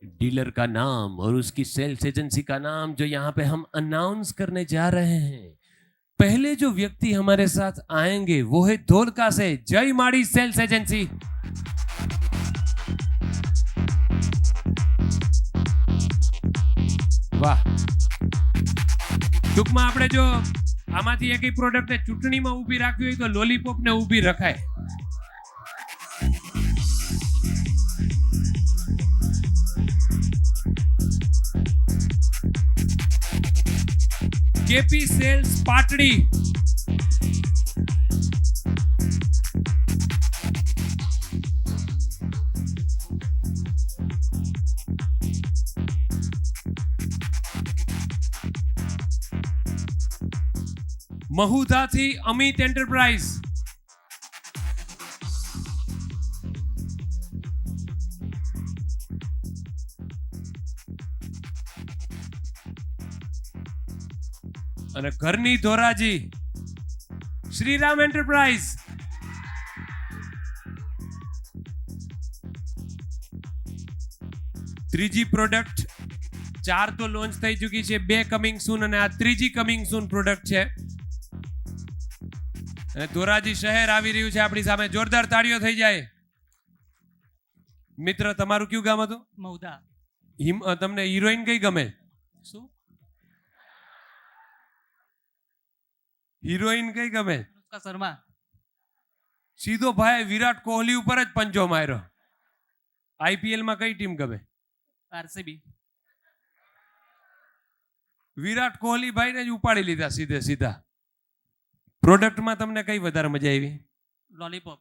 Dealer का नाम और उसकी सेल्स एजेंसी का नाम जो यहाँ पे हम अनाउंस करने जा रहे हैं। पहले जो व्यक्ति हमारे साथ आएंगे वो है धोलका से जय माड़ी सेल्स एजेंसी। વાહ, ટૂંકમાં આપણે જો આમાંથી એક પ્રોડક્ટને ચૂંટણીમાં ઊભી રાખવી હોય તો લોલીપોપને ઊભી રખાય. KP Sales Patdi. મહુધાથી અમિત એન્ટરપ્રાઇઝ. અને ઘરની ધોરાજી શ્રીરામ એન્ટરપ્રાઇઝ. ત્રીજી પ્રોડક્ટ, 4 તો લોન્ચ થઈ ચૂકી છે, 2 કમિંગ સૂન અને આ ત્રીજી કમિંગ સૂન પ્રોડક્ટ છે. અને ધોરાજી શહેર આવી રહ્યું છે આપણી સામે. જોરદાર તાળીઓ થઈ જાય. મિત્ર, તમારું કયું ગામ હતું? મહુધા. તમને હિરોઈન કઈ ગમે? શું હિરોઈન કઈ ગમે? અનુષ્કા શર્મા. સીધો ભાઈ વિરાટ કોહલી ઉપર જ પંજો માર્યો. આઈપીએલ માં કઈ ટીમ ગમે? આરસીબી. વિરાટ કોહલી ભાઈને જ ઉપાડી લીધા સીધે સીધા. પ્રોડક્ટમાં તમને કઈ વધારે મજા આવી? લોલીપોપ.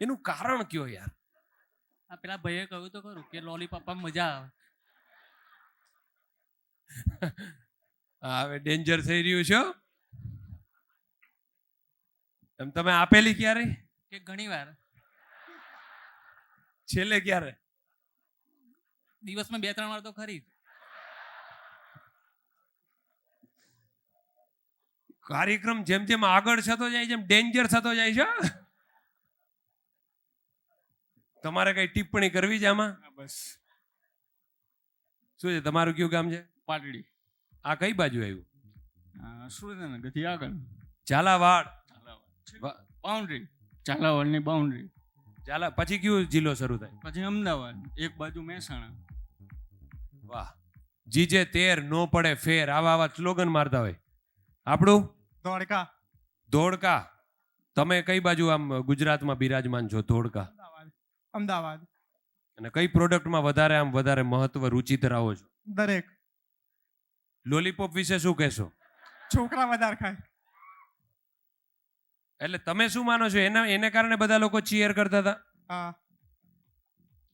એનું કારણ કયો યાર? આ પેલા ભાઈએ કહ્યું તો ખરું કે લોલીપોપમાં મજા આવે. હવે ડેન્જર થઈ રહ્યું છે. તમે આપેલી ક્યારે? કે ઘણી વાર. છેલ્લે ક્યારે? દિવસમાં 2-3 વાર તો ખરી. કાર્યક્રમ જેમ જેમ આગળ થતો જાય જેમ ડેન્જર થતો જાય છે. તમારે કઈ ટિપ્પણી કરવી છે આમાં? બસ. શું છે તમારું કયું ગામ છે? પાટડી. આ કઈ બાજુ આવ્યું? સુરેન્દ્રનગરથી આગળ ઝાલાવાડ. Boundary, ઝાલાવાડની boundary. પછી કયું જિલ્લો શરૂ થાય? પછી અમદાવાદ, એક બાજુ મહેસાણા. વાહ, જીજે તેર નો પડે ફેર, આવા આવા સ્લોગન મારતા હોય. આપણું ધોળકા. ધોળકા. તમે કઈ બાજુ આમ ગુજરાતમાં બિરાજમાન છો? ધોળકા, અમદાવાદ. અને કઈ પ્રોડક્ટમાં વધારે મહત્વ રુચિ ધરાવો છો? દરેક. લોલીપોપ વિશે શું કહેશો? છોકરા વધારે ખાય. એટલે તમે શું માનો છો? એને કારણે બધા લોકો ચીયર કરતા હતા? હા.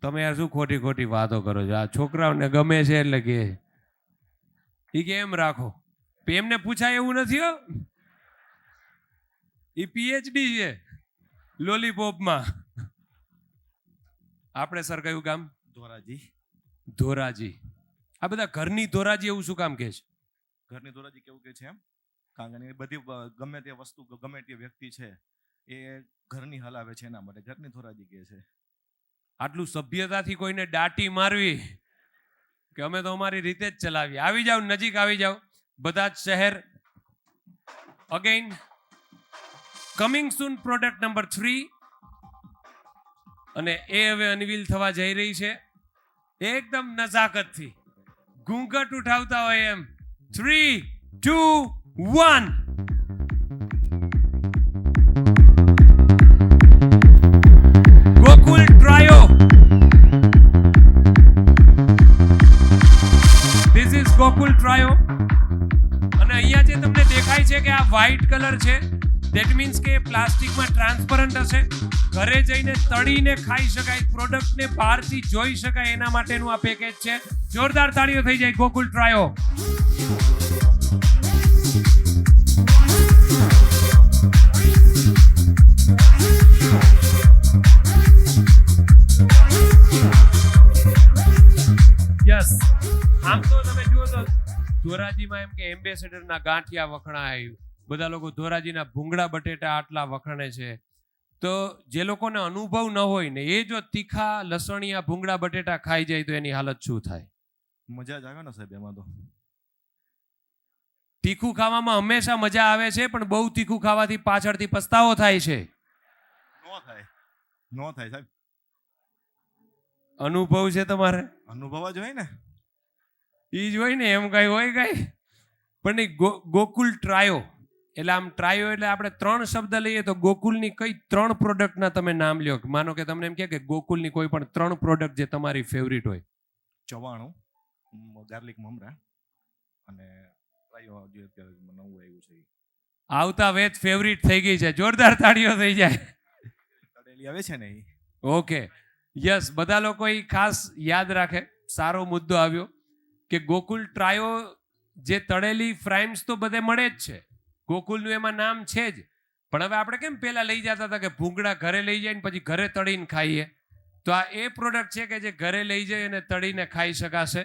તમે યાર શું ખોટી ખોટી વાતો કરો છો? આ છોકરાઓને ગમે છે એટલે કે એમ રાખો. એમને પૂછાય એવું નથી હો. એ પીએચડી છે લોલીપોપમાં. આપણે સર કયું ગામ? ધોરાજી. ધોરાજી. આ બધા ઘરની ધોરાજી એવું શું કામ કહે છે? ઘરની ધોરાજી કેવું કે છે એમ? કારણ કે બધી ગમે તે વસ્તુ ગમે તે વ્યક્તિ છે એ ઘરની હલાવે છે, એના માટે ઘરની ધોરાજી કહે છે. આટલું સભ્યતાથી કોઈને દાટી મારવી કે અમે તો અમારી રીતે જ ચલાવીએ. આવી જાવ, નજીક આવી જાવ. બધા જ શહેર. અગેન કમિંગ સૂન પ્રોડક્ટ નંબર 3, અને એ હવે અનવીલ થવા જઈ રહી છે. એકદમ નજાકતથી ઘૂંઘટ ઉઠાવતા હોય એમ. 3, 2, 1. Gokul trio. This is Gokul trio. અને અહીંયા જે તમને દેખાય છે કે આ વ્હાઇટ કલર છે, ધેટ મીન્સ કે પ્લાસ્ટિકમાં ટ્રાન્સપરન્ટ હશે. ઘરે જઈને તળીને ખાઈ શકાય, પ્રોડક્ટને બહારથી જોઈ શકાય, એના માટેનું આ પેકેજ છે. જોરદાર તાળીઓ થઈ જાય ગોકુલ ટ્રાયો. યસ. આમ તો તમે જુઓ તો ધોરાજીમાં એમ કે એમ્બેસેડરના ગાંઠિયા વખણાય, બધા લોકો ધોરાજીના ભૂંગળા બટેટા આટલા વખણે છે. તો જે લોકોને અનુભવ ન હોય ને એ જો તીખા લસણિયા ભૂંગળા બટેટા ખાઈ જાય તો એની હાલત શું થાય? મજા જ આવે ને સાહેબ એમાં તો. તીખું ખાવામાં હંમેશા મજા આવે છે, પણ બહુ તીખું ખાવાથી પાછળથી પસ્તાવો થાય છે. નો થાય સાહેબ. અનુભવ છે તમારે? અનુભવ જ હોય ને. ઈ જ હોય ને, એમ કઈ હોય કઈ? પણ નહીં, ગોકુલ ટ્રાયો એટલે આમ ટ્રાયો એટલે આપણે 3 શબ્દ લઈએ તો ગોકુલની કઈ 3 પ્રોડક્ટના તમે નામ લ્યો. માનો કે તમને એમ કે ગોકુલની કોઈ પણ 3 પ્રોડક્ટ જે તમારી ફેવરિટ હોય. ચવાણું, ગાર્લિક મમરા અને ટ્રાયો જે અત્યારે નવું આવ્યું છે. આવતા વેત ફેવરિટ થઈ ગઈ છે, જોરદાર તાળીઓ થઈ જાય. તળેલી આવે છે ને એ. ઓકે, યસ, બધા લોકો એ ખાસ યાદ રાખે. સારો મુદ્દો આવ્યો કે ગોકુલ ટ્રાયો જે તળેલી ફ્રાઈમ્સ તો બધે મળે જ છે, ગોકુલનું એમાં નામ છે જ. પણ હવે આપણે કેમ પહેલા લઈ જતા હતા કે ભૂંગળા ઘરે લઈ જાય ને પછી ઘરે તળીને ખાઈએ, તો આ એ પ્રોડક્ટ છે કે જે ઘરે લઈ જઈ અને તળીને ખાઈ શકાશે.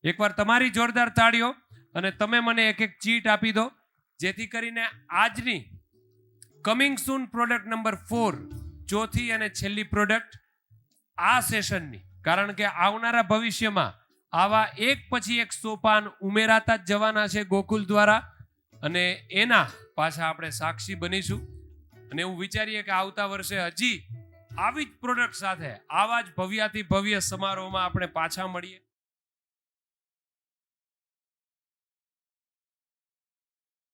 એકવાર તમારી જોરદાર તાળીઓ, અને તમે મને એક ચીટ આપી દો જેથી કરીને આજની કમિંગ સૂન પ્રોડક્ટ નંબર 4, ચોથી અને છેલ્લી પ્રોડક્ટ આ સેશનની, કારણ કે આવનારા ભવિષ્યમાં આવા એક પછી એક સોપાન ઉમેરાતા જ જવાના છે ગોકુલ દ્વારા, અને એના પાછા આપણે સાક્ષી બનીશું. અને એવું વિચારીએ કે આવતા વર્ષે હજી આવી જ પ્રોડક્ટ સાથે આવા જ ભવ્યાથી ભવ્ય સમારોહમાં આપણે પાછા મળીએ.